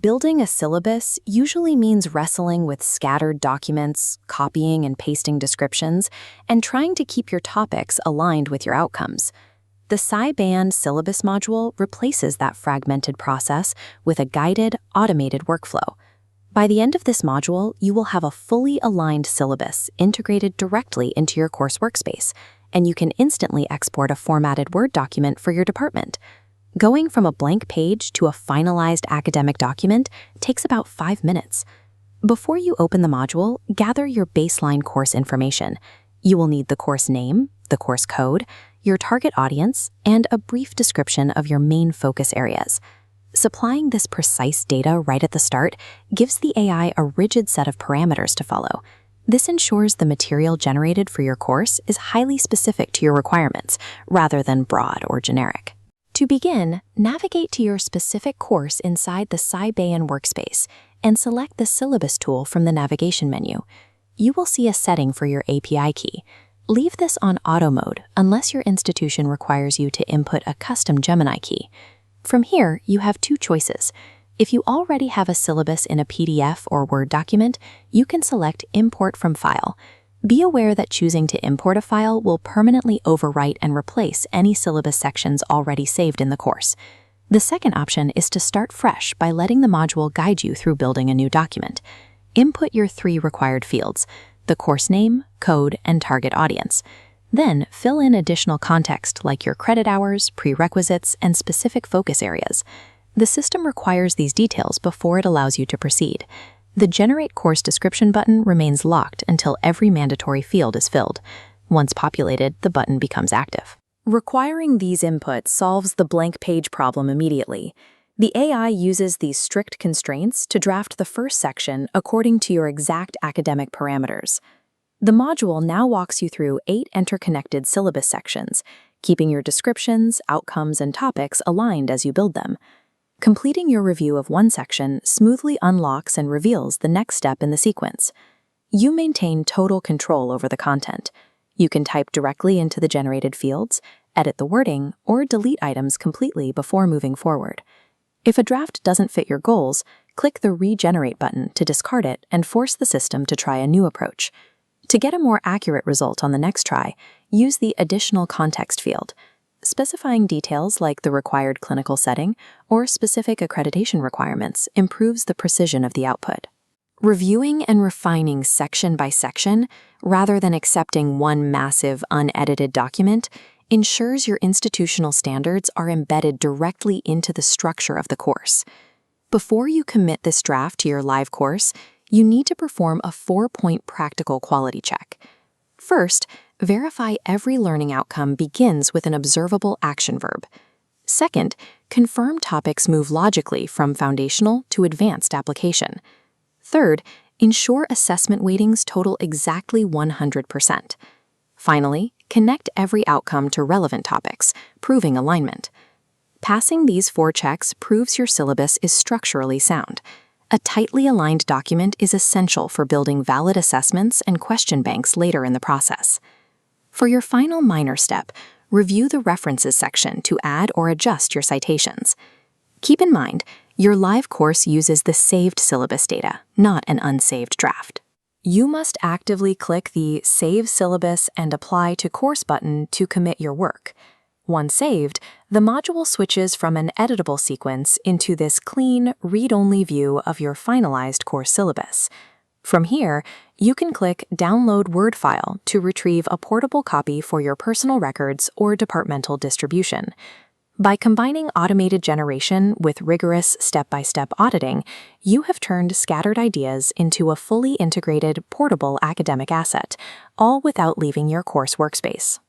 Building a syllabus usually means wrestling with scattered documents, copying and pasting descriptions, and trying to keep your topics aligned with your outcomes. The SciBayan syllabus module replaces that fragmented process with a guided, automated workflow. By the end of this module, you will have a fully aligned syllabus integrated directly into your course workspace, and you can instantly export a formatted Word document for your department. Going from a blank page to a finalized academic document takes about 5 minutes. Before you open the module, gather your baseline course information. You will need the course name, the course code, your target audience, and a brief description of your main focus areas. Supplying this precise data right at the start gives the AI a rigid set of parameters to follow. This ensures the material generated for your course is highly specific to your requirements, rather than broad or generic. To begin, navigate to your specific course inside the SciBayan Workspace and select the Syllabus tool from the navigation menu. You will see a setting for your API key. Leave this on auto mode unless your institution requires you to input a custom Gemini key. From here, you have 2 choices. If you already have a syllabus in a PDF or Word document, you can select Import from File. Be aware that choosing to import a file will permanently overwrite and replace any syllabus sections already saved in the course. The second option is to start fresh by letting the module guide you through building a new document. Input your 3 required fields: the course name, code, and target audience. Then fill in additional context like your credit hours, prerequisites, and specific focus areas. The system requires these details before it allows you to proceed. The Generate Course Description button remains locked until every mandatory field is filled. Once populated, the button becomes active. Requiring these inputs solves the blank page problem immediately. The AI uses these strict constraints to draft the first section according to your exact academic parameters. The module now walks you through 8 interconnected syllabus sections, keeping your descriptions, outcomes, and topics aligned as you build them. Completing your review of one section smoothly unlocks and reveals the next step in the sequence. You maintain total control over the content. You can type directly into the generated fields, edit the wording, or delete items completely before moving forward. If a draft doesn't fit your goals, click the Regenerate button to discard it and force the system to try a new approach. To get a more accurate result on the next try, use the Additional Context field. Specifying details like the required clinical setting or specific accreditation requirements improves the precision of the output. Reviewing and refining section by section, rather than accepting one massive, unedited document, ensures your institutional standards are embedded directly into the structure of the course. Before you commit this draft to your live course, you need to perform a 4-point practical quality check. First, verify every learning outcome begins with an observable action verb. Second, confirm topics move logically from foundational to advanced application. Third, ensure assessment weightings total exactly 100%. Finally, connect every outcome to relevant topics, proving alignment. Passing these 4 checks proves your syllabus is structurally sound. A tightly aligned document is essential for building valid assessments and question banks later in the process. For your final minor step, review the References section to add or adjust your citations. Keep in mind, your live course uses the saved syllabus data, not an unsaved draft. You must actively click the Save Syllabus and Apply to Course button to commit your work. Once saved, the module switches from an editable sequence into this clean, read-only view of your finalized course syllabus. From here, you can click Download Word File to retrieve a portable copy for your personal records or departmental distribution. By combining automated generation with rigorous step-by-step auditing, you have turned scattered ideas into a fully integrated, portable academic asset, all without leaving your course workspace.